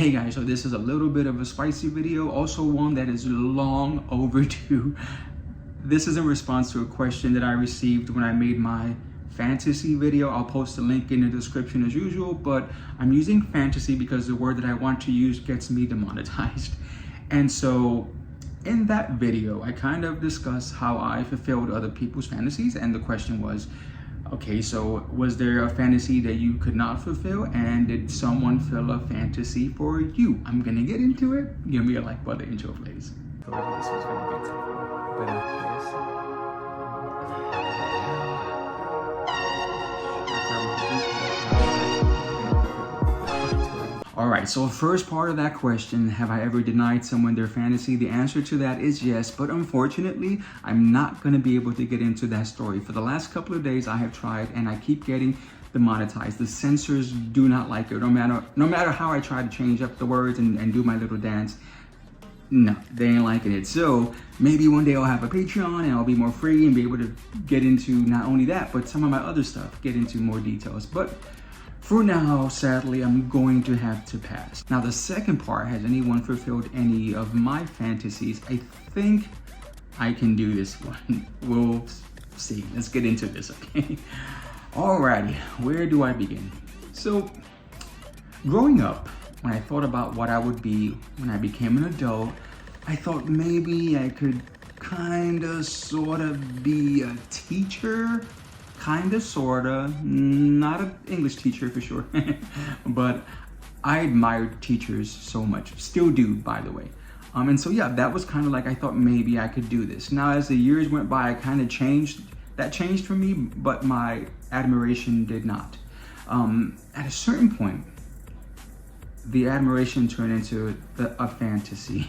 Hey guys, so this is a little bit of a spicy video, also one that is long overdue. This is in response to a question that I received when I made my fantasy video. I'll post a link in the description as usual, but I'm using fantasy because the word that I want to use gets me demonetized. And so in that video, I kind of discussed how I fulfilled other people's fantasies, and the question was, okay, so was there a fantasy that you could not fulfill, and did someone fill a fantasy for you? I'm gonna get into it. Give me a like by the intro, please. This is gonna be tough, but all right, so first part of that question, have I ever denied someone their fantasy? The answer to that is yes, but unfortunately, I'm not gonna be able to get into that story. For the last couple of days, I have tried and I keep getting demonetized. The censors do not like it. No matter how I try to change up the words and do my little dance, no, they ain't liking it. So maybe one day I'll have a Patreon and I'll be more free and be able to get into not only that, but some of my other stuff, get into more details. But for now, sadly, I'm going to have to pass. Now, the second part, has anyone fulfilled any of my fantasies? I think I can do this one. We'll see. Let's get into this, okay? Alrighty, where do I begin? So, growing up, when I thought about what I would be when I became an adult, I thought maybe I could kinda, sorta be a teacher. Kinda, sorta, not an English teacher for sure, but I admired teachers so much, still do, by the way. And so yeah, that was kind of like, I thought maybe I could do this. Now, as the years went by, I kind of changed, that changed for me, but my admiration did not. At a certain point, the admiration turned into a fantasy.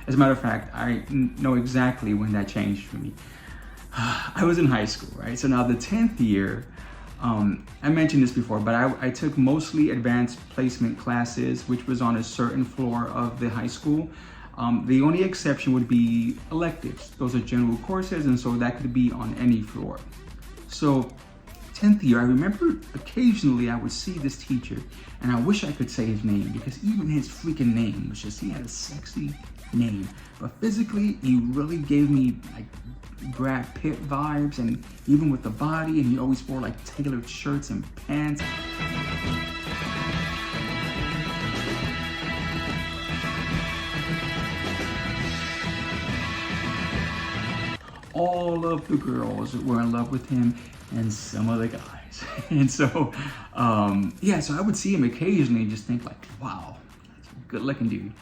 As a matter of fact, I know exactly when that changed for me. I was in high school, right? So now the 10th year, I mentioned this before, but I took mostly advanced placement classes, which was on a certain floor of the high school. The only exception would be electives. Those are general courses, and so that could be on any floor. So 10th year, I remember occasionally I would see this teacher, and I wish I could say his name, because even his freaking name was just, he had a sexy name. But physically, he really gave me like Brad Pitt vibes, and even with the body, and he always wore like tailored shirts and pants. All of the girls were in love with him, and some of the guys. And so, yeah, so I would see him occasionally and just think like, wow, that's a good looking dude.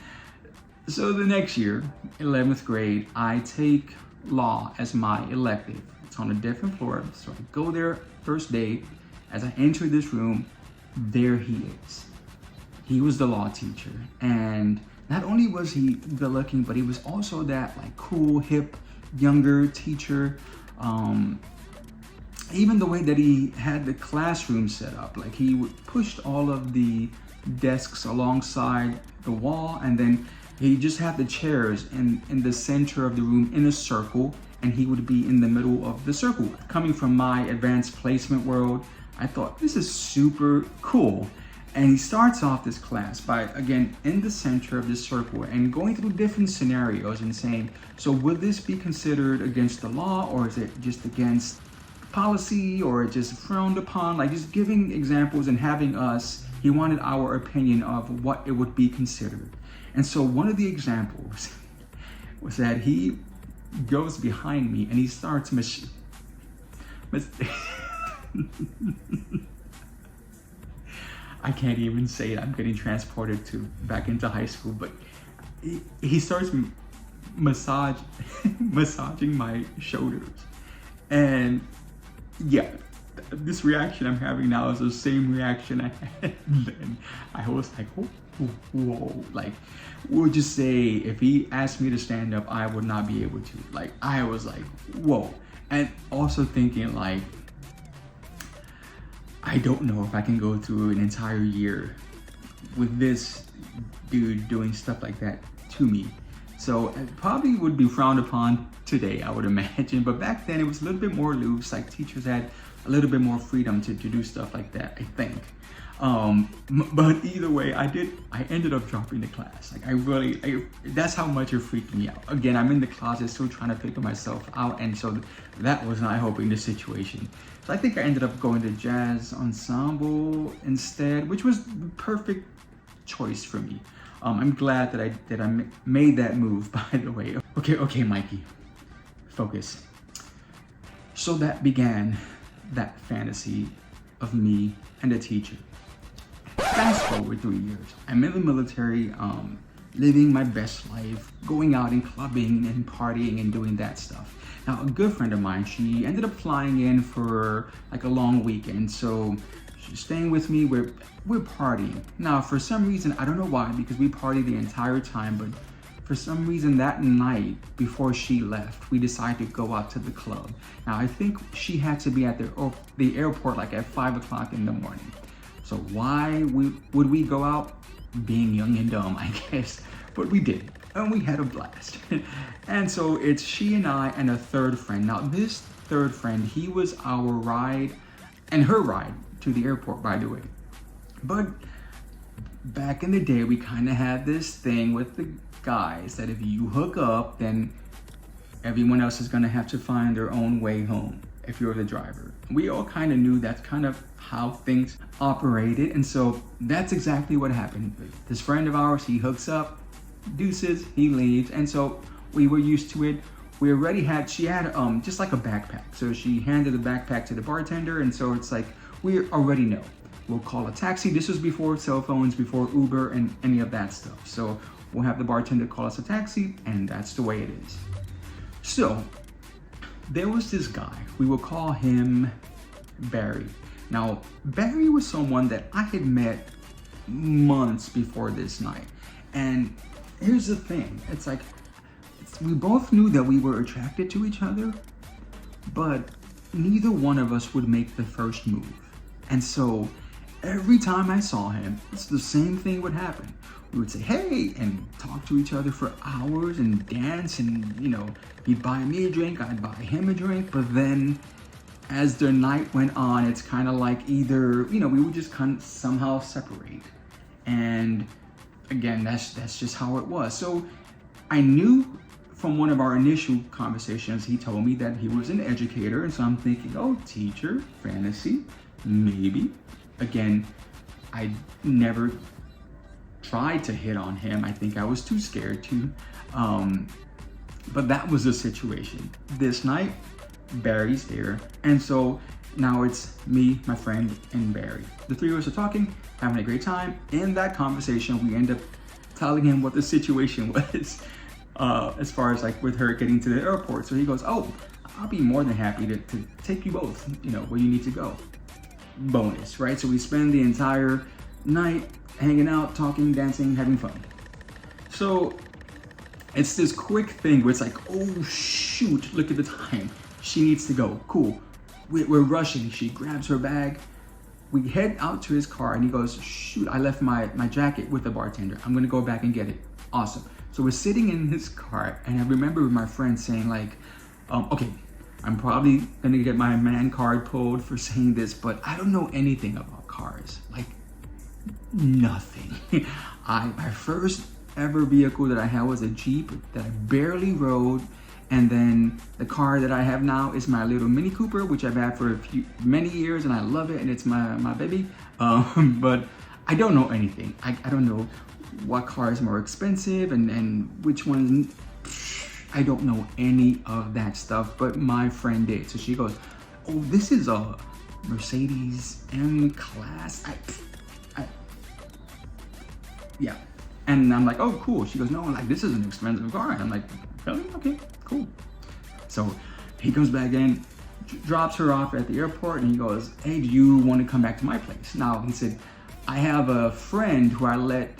So the next year, 11th grade, I take law as my elective. It's on a different floor, so I go there first day. As I enter this room, there he is. He was the law teacher, and not only was he good looking, but he was also that like cool, hip, younger teacher. Even the way that he had the classroom set up, like he pushed all of the desks alongside the wall, and then he just had the chairs in the center of the room in a circle, and he would be in the middle of the circle. Coming from my advanced placement world, I thought this is super cool. And he starts off this class by, again, in the center of this circle and going through different scenarios and saying, so would this be considered against the law, or is it just against policy, or just frowned upon? Like just giving examples and having us, he wanted our opinion of what it would be considered. And so one of the examples was that he goes behind me and he starts I can't even say it. I'm getting transported back into high school, but he starts massaging my shoulders. And yeah, this reaction I'm having now is the same reaction I had then. I was like, whoa, like, we'll just say if he asked me to stand up, I would not be able to. Like, I was like, whoa. And also thinking like, I don't know if I can go through an entire year with this dude doing stuff like that to me. So it probably would be frowned upon today, I would imagine. But back then it was a little bit more loose. Like teachers had a little bit more freedom to do stuff like that, I think. But either way, I ended up dropping the class. Like that's how much it freaked me out. Again, I'm in the closet still trying to figure myself out, and so that was not helping the situation. So I think I ended up going to jazz ensemble instead, which was the perfect choice for me. I'm glad that I made that move, by the way. Okay, Mikey, focus. So that began that fantasy of me and a teacher. Fast forward 3 years. I'm in the military, living my best life, going out and clubbing and partying and doing that stuff. Now, a good friend of mine, she ended up flying in for like a long weekend. So she's staying with me, we're partying. Now, for some reason, I don't know why, because we partied the entire time, but for some reason that night before she left, we decided to go out to the club. Now, I think she had to be at the airport like at 5 o'clock in the morning. So why would we go out? Being young and dumb, I guess. But we did, and we had a blast. And so it's she and I and a third friend. Now this third friend, he was our ride and her ride to the airport, by the way. But back in the day, we kind of had this thing with the guys that if you hook up, then everyone else is gonna have to find their own way home if you're the driver. We all kind of knew that's kind of how things operated, and so that's exactly what happened. This friend of ours, he hooks up, deuces, he leaves, and so we were used to it. We already had, she had just like a backpack, so she handed the backpack to the bartender, and so it's like, we already know. We'll call a taxi. This was before cell phones, before Uber and any of that stuff. So we'll have the bartender call us a taxi, and that's the way it is. So there was this guy, we will call him Barry. Now, Barry was someone that I had met months before this night. And here's the thing, it's like, we both knew that we were attracted to each other, but neither one of us would make the first move. And so every time I saw him, it's the same thing would happen. We would say, hey, and talk to each other for hours and dance, and he'd buy me a drink, I'd buy him a drink. But then as the night went on, it's kind of like either, we would just kind of somehow separate. And again, that's just how it was. So I knew from one of our initial conversations, he told me that he was an educator. And so I'm thinking, oh, teacher, fantasy, maybe. Again, I never tried to hit on him. I think I was too scared to. But that was the situation. This night, Barry's here. And so now it's me, my friend, and Barry. The three of us are talking, having a great time. In that conversation, we end up telling him what the situation was as far as like with her getting to the airport. So he goes, oh, I'll be more than happy to take you both, where you need to go. Bonus, right? So we spend the entire night hanging out, talking, dancing, having fun. So it's this quick thing where it's like, oh shoot, look at the time. She needs to go. Cool. We're rushing. She grabs her bag. We head out to his car and he goes, shoot, I left my jacket with the bartender. I'm gonna go back and get it. Awesome. So we're sitting in his car and I remember my friend saying like, okay, I'm probably gonna get my man card pulled for saying this, but I don't know anything about cars. Like, nothing. My first ever vehicle that I had was a Jeep that I barely rode. And then the car that I have now is my little Mini Cooper, which I've had for many years, and I love it, and it's my baby. But I don't know anything. I don't know what car is more expensive and which one. I don't know any of that stuff, but my friend did. So she goes, oh, this is a Mercedes M-Class. Yeah. And I'm like, oh, cool. She goes, no, like, this is an expensive car. And I'm like, really? Okay, cool. So he comes back in, drops her off at the airport, and he goes, hey, do you want to come back to my place? Now, he said, I have a friend who I let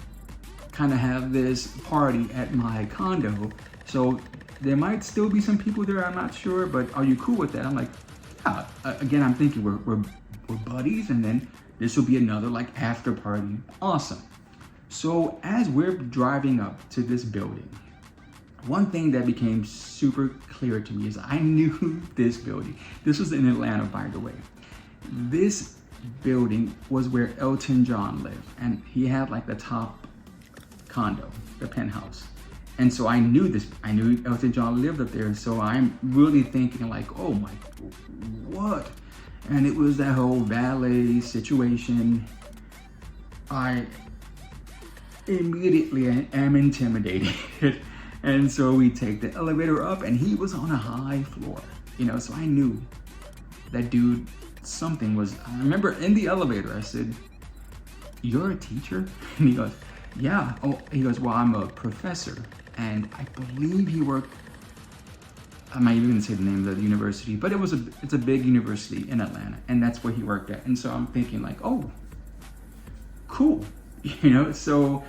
kind of have this party at my condo. So there might still be some people there, I'm not sure, but are you cool with that? I'm like, yeah. Again, I'm thinking we're buddies, and then this will be another like after party. Awesome. So as we're driving up to this building, one thing that became super clear to me is I knew this building. This was in Atlanta, by the way. This building was where Elton John lived, and he had like the top condo, the penthouse. And so I knew Elton John lived up there. So I'm really thinking like, oh my, what? And it was that whole valet situation. I immediately am intimidated. And so we take the elevator up, and he was on a high floor, so I knew that dude, something was, I remember in the elevator, I said, "You're a teacher?" And he goes, "Yeah." Oh, he goes, "Well, I'm a professor." And I believe he worked, I'm not even gonna say the name of the university, but it's a big university in Atlanta, and that's where he worked at. And so I'm thinking like, oh, cool, So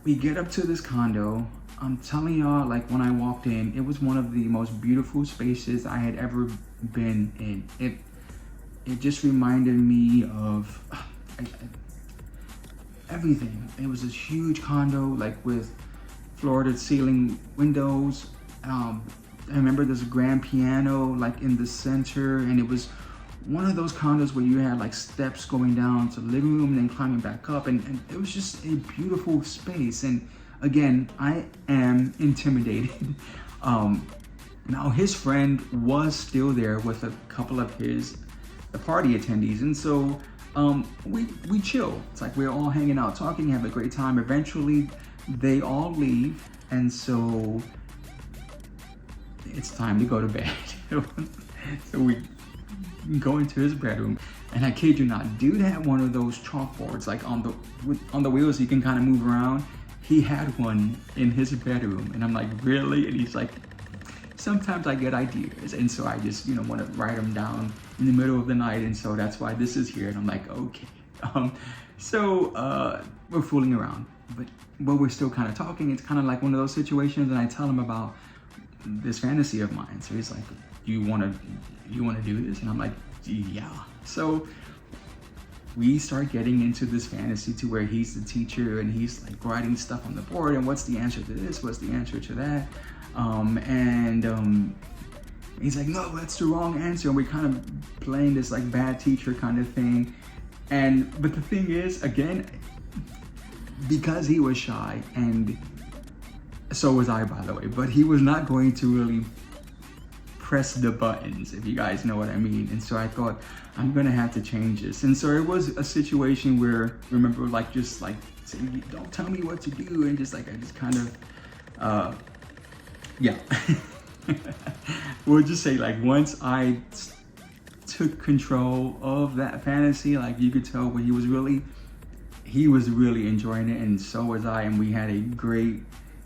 we get up to this condo. I'm telling y'all, like when I walked in, it was one of the most beautiful spaces I had ever been in. It just reminded me of everything. It was this huge condo, like with floor-to-ceiling windows. I remember there's a grand piano like in the center, and it was one of those condos where you had like steps going down to the living room and then climbing back up, and it was just a beautiful space. And again, I am intimidated. Now his friend was still there with a couple of the party attendees, and so we chill. It's like we're all hanging out, talking, have a great time. Eventually they all leave, and so it's time to go to bed. So we go into his bedroom, and I kid you not, dude had one of those chalkboards like on the wheels you can kind of move around. He had one in his bedroom, and I'm like, really? And he's like, sometimes I get ideas, and so I just want to write them down in the middle of the night, and so that's why this is here. And I'm like, okay. So we're fooling around, but we're still kind of talking. It's kind of like one of those situations, and I tell him about this fantasy of mine. So he's like, you want to do this? And I'm like, yeah. So we start getting into this fantasy to where he's the teacher, and he's like writing stuff on the board, and what's the answer to this, what's the answer to that, he's like, no, that's the wrong answer. And we're kind of playing this like bad teacher kind of thing. But the thing is, again, because he was shy, and so was I, by the way, but he was not going to really press the buttons, if you guys know what I mean. And so I thought, I'm gonna have to change this. And so it was a situation where, remember, like just like saying, don't tell me what to do, and just like I just kind of yeah. We'll just say, like, once I took control of that fantasy, like you could tell he was really enjoying it, and so was I, and we had a great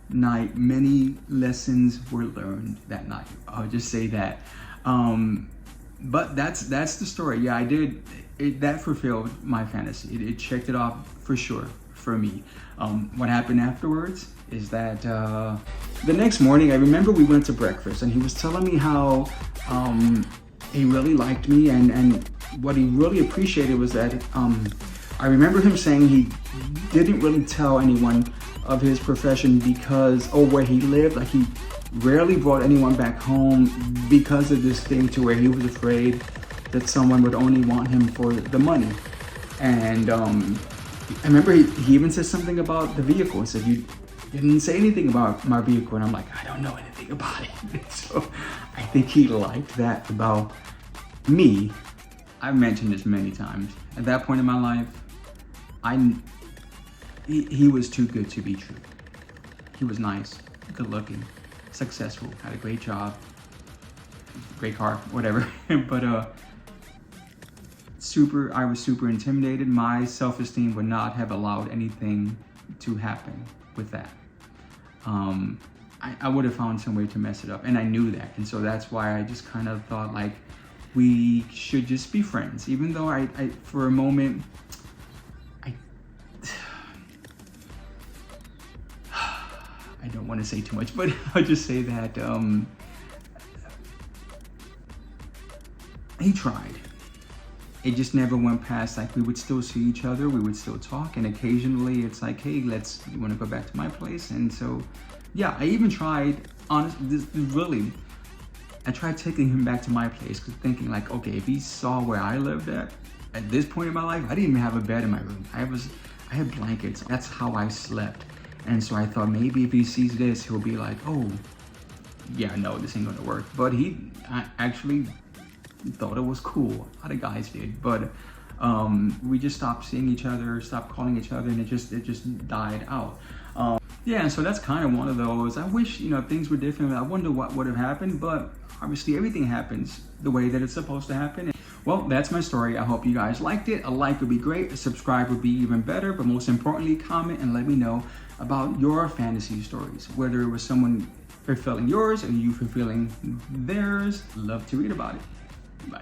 night. Many lessons were learned that night, I'll just say that. But that's the story. Yeah, I did it. That fulfilled my fantasy. It checked it off for sure for me. What happened afterwards is that the next morning, I remember we went to breakfast, and he was telling me how he really liked me, and what he really appreciated was that I remember him saying he didn't really tell anyone of his profession or where he lived. Like, he rarely brought anyone back home because of this thing, to where he was afraid that someone would only want him for the money. And I remember he even said something about the vehicle. He said, you didn't say anything about my vehicle. And I'm like, I don't know anything about it. So I think he liked that about me. I've mentioned this many times. At that point in my life, he was too good to be true. He was nice, good looking, successful, had a great job, great car, whatever. But I was super intimidated. My self-esteem would not have allowed anything to happen with that. I would have found some way to mess it up, and I knew that. And so that's why I just kind of thought, like, we should just be friends. Even though I for a moment, I don't want to say too much, but I'll just say that he tried. It just never went past, like, we would still see each other, we would still talk, and occasionally it's like, hey, you want to go back to my place? And so, yeah, I even tried, I tried taking him back to my place, thinking like, okay, if he saw where I lived at, At this point in my life, I didn't even have a bed in my room. I had blankets. That's how I slept. And so I thought maybe if he sees this, he'll be like, oh, yeah, no, this ain't gonna work. But I actually thought it was cool. A lot of guys did, but we just stopped seeing each other, stopped calling each other, and it just died out. Yeah, so that's kind of one of those. I wish, you know, things were different. I wonder what would have happened, but obviously everything happens the way that it's supposed to happen. Well, that's my story. I hope you guys liked it. A like would be great. A subscribe would be even better. But most importantly, comment and let me know about your fantasy stories. Whether it was someone fulfilling yours or you fulfilling theirs. Love to read about it. Bye.